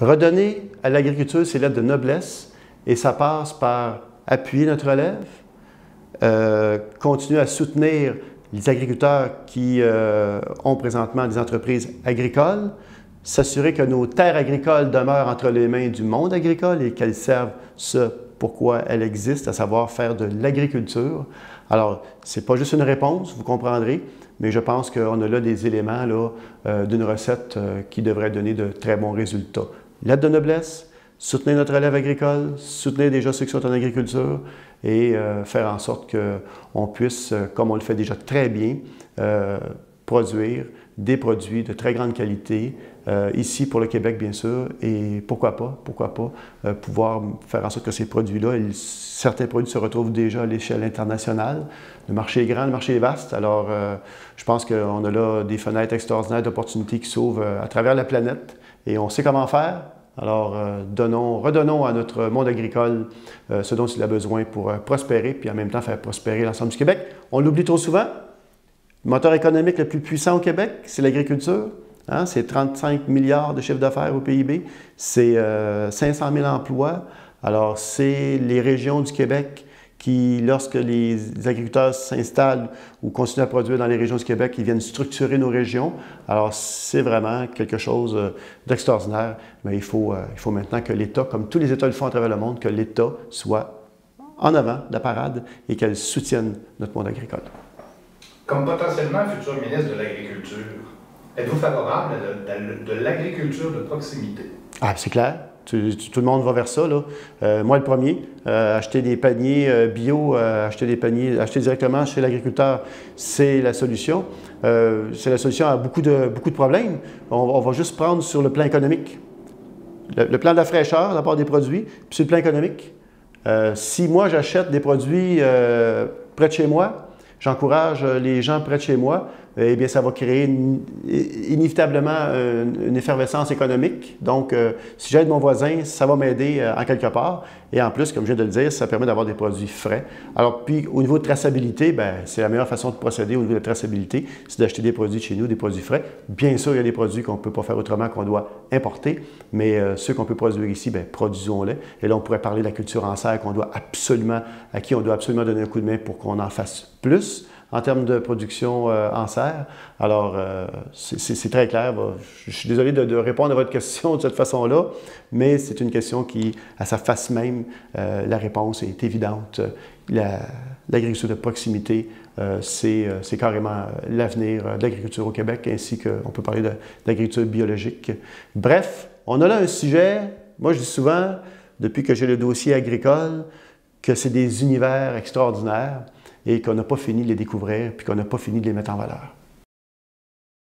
Redonner à l'agriculture ses lettres de noblesse, et ça passe par appuyer notre relève, continuer à soutenir les agriculteurs qui ont présentement des entreprises agricoles, s'assurer que nos terres agricoles demeurent entre les mains du monde agricole et qu'elles servent ce pourquoi elles existent, à savoir faire de l'agriculture. Alors, ce n'est pas juste une réponse, vous comprendrez, mais je pense qu'on a là des éléments d'une recette qui devrait donner de très bons résultats. Lettre de noblesse, soutenir notre relève agricole, soutenir déjà ceux qui sont en agriculture et faire en sorte qu'on puisse, comme on le fait déjà très bien, produire des produits de très grande qualité, ici pour le Québec bien sûr, et pourquoi pas pouvoir faire en sorte que ces produits-là, certains produits se retrouvent déjà à l'échelle internationale. Le marché est grand, le marché est vaste, alors je pense qu'on a là des fenêtres extraordinaires d'opportunités qui s'ouvrent à travers la planète et on sait comment faire. Alors, redonnons à notre monde agricole ce dont il a besoin pour prospérer, puis en même temps faire prospérer l'ensemble du Québec. On l'oublie trop souvent. Le moteur économique le plus puissant au Québec, c'est l'agriculture. Hein? C'est 35 milliards de chiffre d'affaires au PIB. C'est 500 000 emplois. Alors, c'est les régions du Québec qui, lorsque les agriculteurs s'installent ou continuent à produire dans les régions du Québec, ils viennent structurer nos régions. Alors, c'est vraiment quelque chose d'extraordinaire. Mais il faut maintenant que l'État, comme tous les États le font à travers le monde, que l'État soit en avant de la parade et qu'elle soutienne notre monde agricole. Comme potentiellement futur ministre de l'Agriculture, êtes-vous favorable de l'agriculture de proximité? Ah, c'est clair. Tout le monde va vers ça, là. Moi, le premier, acheter des paniers bio, acheter directement chez l'agriculteur, c'est la solution. C'est la solution à beaucoup de problèmes. On va juste prendre sur le plan économique. Le plan de la fraîcheur, d'abord des produits, puis sur le plan économique. Si moi, j'achète des produits près de chez moi, j'encourage les gens près de chez moi, eh bien, ça va créer inévitablement une effervescence économique. Donc, si j'aide mon voisin, ça va m'aider en quelque part. Et en plus, comme je viens de le dire, ça permet d'avoir des produits frais. Alors, puis, au niveau de traçabilité, c'est la meilleure façon de procéder au niveau de la traçabilité, c'est d'acheter des produits de chez nous, des produits frais. Bien sûr, il y a des produits qu'on ne peut pas faire autrement, qu'on doit importer, mais ceux qu'on peut produire ici, produisons-les. Et là, on pourrait parler de la culture en serre à qui on doit absolument donner un coup de main pour qu'on en fasse plus en termes de production en serre. Alors, c'est très clair. Je suis désolé de répondre à votre question de cette façon-là, mais c'est une question qui, à sa face même, la réponse est évidente. L'agriculture de proximité, c'est carrément l'avenir de l'agriculture au Québec, ainsi qu'on peut parler d'agriculture biologique. Bref, on a là un sujet, moi je dis souvent, depuis que j'ai le dossier agricole, que c'est des univers extraordinaires, et qu'on n'a pas fini de les découvrir, puis qu'on n'a pas fini de les mettre en valeur.